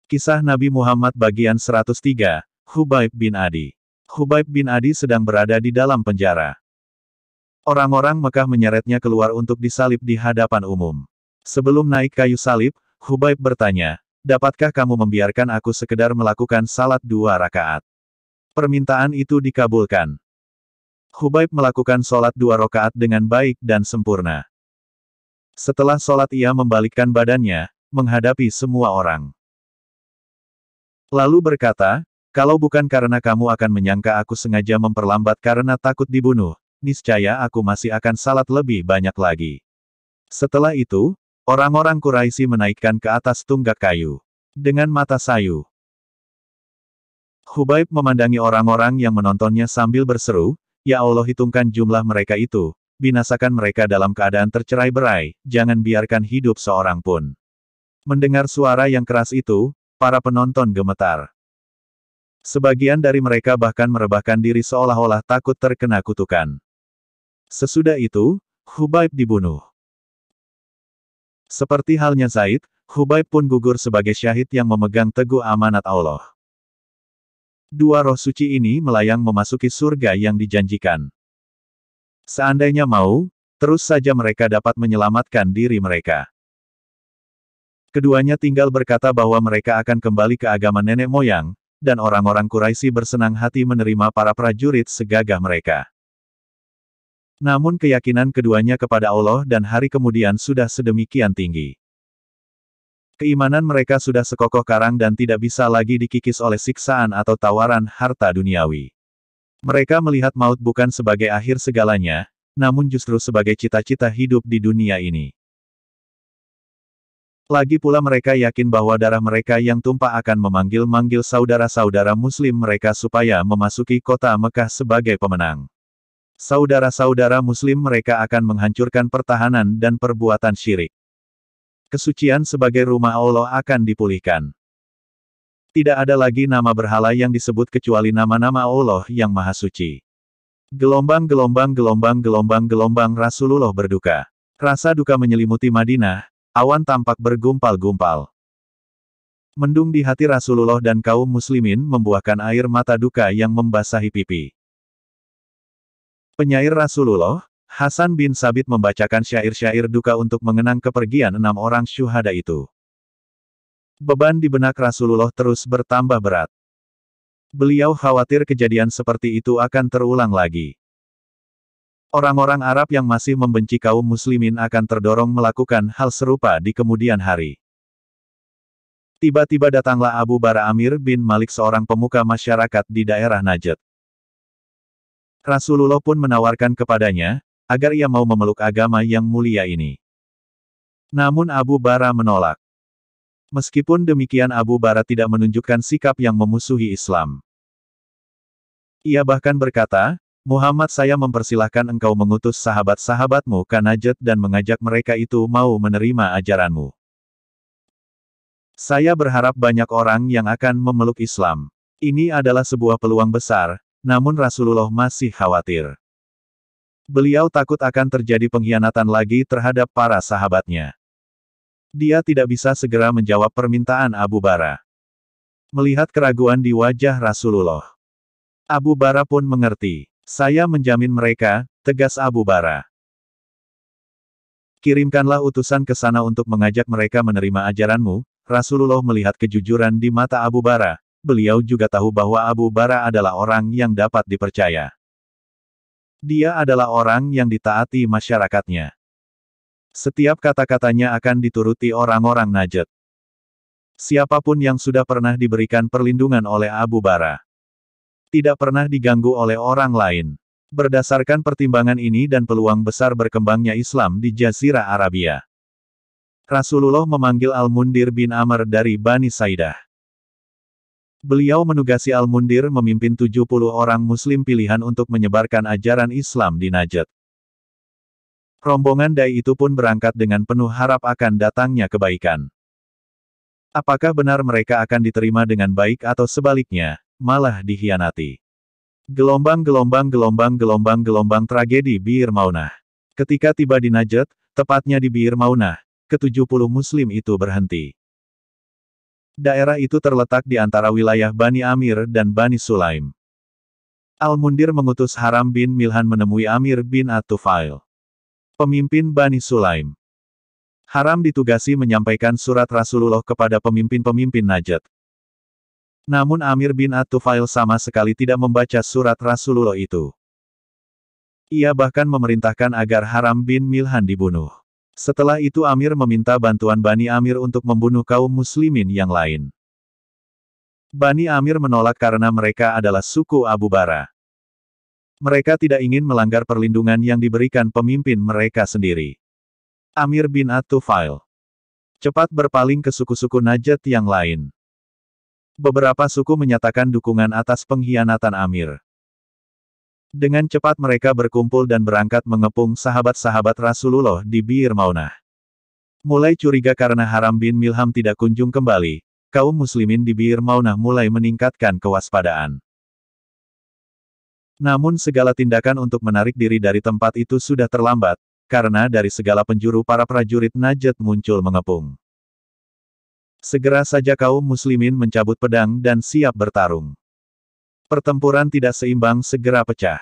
Kisah Nabi Muhammad bagian 103, Khubayb bin Adi. Khubayb bin Adi sedang berada di dalam penjara. Orang-orang Mekah menyeretnya keluar untuk disalib di hadapan umum. Sebelum naik kayu salib, Khubayb bertanya, "Dapatkah kamu membiarkan aku sekedar melakukan salat 2 rakaat?" Permintaan itu dikabulkan. Khubayb melakukan sholat 2 rakaat dengan baik dan sempurna. Setelah sholat ia membalikkan badannya, menghadapi semua orang. Lalu berkata, "Kalau bukan karena kamu akan menyangka aku sengaja memperlambat karena takut dibunuh, niscaya aku masih akan salat lebih banyak lagi." Setelah itu, orang-orang Quraisy menaikkan ke atas tunggak kayu. Dengan mata sayu, Khubayb memandangi orang-orang yang menontonnya sambil berseru, "Ya Allah, hitungkan jumlah mereka itu, binasakan mereka dalam keadaan tercerai-berai, jangan biarkan hidup seorang pun." Mendengar suara yang keras itu, para penonton gemetar. Sebagian dari mereka bahkan merebahkan diri seolah-olah takut terkena kutukan. Sesudah itu, Khubayb dibunuh. Seperti halnya Zaid, Khubayb pun gugur sebagai syahid yang memegang teguh amanat Allah. 2 roh suci ini melayang memasuki surga yang dijanjikan. Seandainya mau, terus saja mereka dapat menyelamatkan diri mereka. Keduanya tinggal berkata bahwa mereka akan kembali ke agama nenek moyang, dan orang-orang Quraisy bersenang hati menerima para prajurit segagah mereka. Namun keyakinan keduanya kepada Allah dan hari kemudian sudah sedemikian tinggi. Keimanan mereka sudah sekokoh karang dan tidak bisa lagi dikikis oleh siksaan atau tawaran harta duniawi. Mereka melihat maut bukan sebagai akhir segalanya, namun justru sebagai cita-cita hidup di dunia ini. Lagi pula mereka yakin bahwa darah mereka yang tumpah akan memanggil-manggil saudara-saudara muslim mereka supaya memasuki kota Mekah sebagai pemenang. Saudara-saudara muslim mereka akan menghancurkan pertahanan dan perbuatan syirik. Kesucian sebagai rumah Allah akan dipulihkan. Tidak ada lagi nama berhala yang disebut kecuali nama-nama Allah yang Maha Suci. Gelombang-gelombang Rasulullah berduka. Rasa duka menyelimuti Madinah. Awan tampak bergumpal-gumpal. Mendung di hati Rasulullah dan kaum muslimin membuahkan air mata duka yang membasahi pipi. Penyair Rasulullah, Hasan bin Sabit membacakan syair-syair duka untuk mengenang kepergian 6 orang syuhada itu. Beban di benak Rasulullah terus bertambah berat. Beliau khawatir kejadian seperti itu akan terulang lagi. Orang-orang Arab yang masih membenci kaum muslimin akan terdorong melakukan hal serupa di kemudian hari. Tiba-tiba datanglah Abu Bara Amir bin Malik, seorang pemuka masyarakat di daerah Najd. Rasulullah pun menawarkan kepadanya, agar ia mau memeluk agama yang mulia ini. Namun Abu Bara menolak. Meskipun demikian Abu Bara tidak menunjukkan sikap yang memusuhi Islam. Ia bahkan berkata, "Muhammad, saya mempersilahkan engkau mengutus sahabat-sahabatmu ke Najd dan mengajak mereka itu mau menerima ajaranmu. Saya berharap banyak orang yang akan memeluk Islam. Ini adalah sebuah peluang besar," namun Rasulullah masih khawatir. Beliau takut akan terjadi pengkhianatan lagi terhadap para sahabatnya. Dia tidak bisa segera menjawab permintaan Abu Bara. Melihat keraguan di wajah Rasulullah, Abu Bara pun mengerti. "Saya menjamin mereka," tegas Abu Bara. "Kirimkanlah utusan ke sana untuk mengajak mereka menerima ajaranmu." Rasulullah melihat kejujuran di mata Abu Bara. Beliau juga tahu bahwa Abu Bara adalah orang yang dapat dipercaya. Dia adalah orang yang ditaati masyarakatnya. Setiap kata-katanya akan dituruti orang-orang Najd. Siapapun yang sudah pernah diberikan perlindungan oleh Abu Bara tidak pernah diganggu oleh orang lain. Berdasarkan pertimbangan ini dan peluang besar berkembangnya Islam di Jazirah Arabia, Rasulullah memanggil Al-Mundir bin Amr dari Bani Saidah. Beliau menugasi Al-Mundir memimpin 70 orang muslim pilihan untuk menyebarkan ajaran Islam di Najd. Rombongan dai itu pun berangkat dengan penuh harap akan datangnya kebaikan. Apakah benar mereka akan diterima dengan baik atau sebaliknya, malah dikhianati? Gelombang tragedi Bir Maunah. Ketika tiba di Najd, tepatnya di Bir Maunah, ke-70 muslim itu berhenti. Daerah itu terletak di antara wilayah Bani Amir dan Bani Sulaim. Al-Mundir mengutus Haram bin Milhan menemui Amir bin At-Tufail, pemimpin Bani Sulaim. Haram ditugasi menyampaikan surat Rasulullah kepada pemimpin-pemimpin Najd. Namun Amir bin At-Tufail sama sekali tidak membaca surat Rasulullah itu. Ia bahkan memerintahkan agar Haram bin Milhan dibunuh. Setelah itu Amir meminta bantuan Bani Amir untuk membunuh kaum muslimin yang lain. Bani Amir menolak karena mereka adalah suku Abu Bara. Mereka tidak ingin melanggar perlindungan yang diberikan pemimpin mereka sendiri. Amir bin At-Tufail cepat berpaling ke suku-suku Najd yang lain. Beberapa suku menyatakan dukungan atas pengkhianatan Amir. Dengan cepat mereka berkumpul dan berangkat mengepung sahabat-sahabat Rasulullah di Bir Maunah. Mulai curiga karena Haram bin Milham tidak kunjung kembali, kaum muslimin di Bir Maunah mulai meningkatkan kewaspadaan. Namun segala tindakan untuk menarik diri dari tempat itu sudah terlambat, karena dari segala penjuru para prajurit Najd muncul mengepung. Segera saja kaum muslimin mencabut pedang dan siap bertarung. Pertempuran tidak seimbang segera pecah.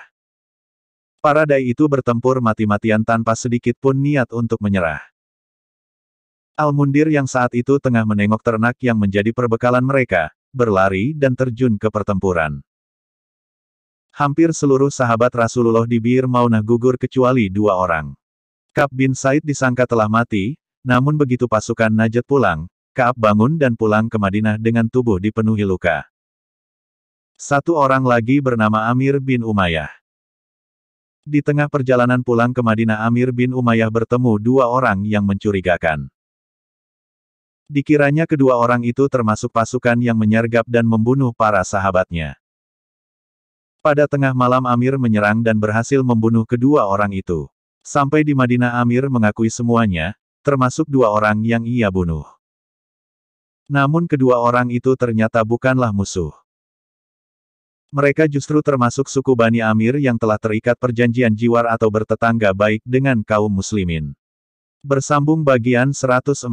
Para dai itu bertempur mati-matian tanpa sedikit pun niat untuk menyerah. Al-Mundir yang saat itu tengah menengok ternak yang menjadi perbekalan mereka, berlari dan terjun ke pertempuran. Hampir seluruh sahabat Rasulullah di Bir Maunah gugur kecuali 2 orang. Ka'ab bin Said disangka telah mati, namun begitu pasukan Najd pulang, Ka'ab bangun dan pulang ke Madinah dengan tubuh dipenuhi luka. 1 orang lagi bernama Amir bin Umayyah. Di tengah perjalanan pulang ke Madinah Amir bin Umayyah bertemu 2 orang yang mencurigakan. Dikiranya kedua orang itu termasuk pasukan yang menyergap dan membunuh para sahabatnya. Pada tengah malam Amir menyerang dan berhasil membunuh kedua orang itu. Sampai di Madinah Amir mengakui semuanya, termasuk 2 orang yang ia bunuh. Namun kedua orang itu ternyata bukanlah musuh. Mereka justru termasuk suku Bani Amir yang telah terikat perjanjian jiwar atau bertetangga baik dengan kaum muslimin. Bersambung bagian 104.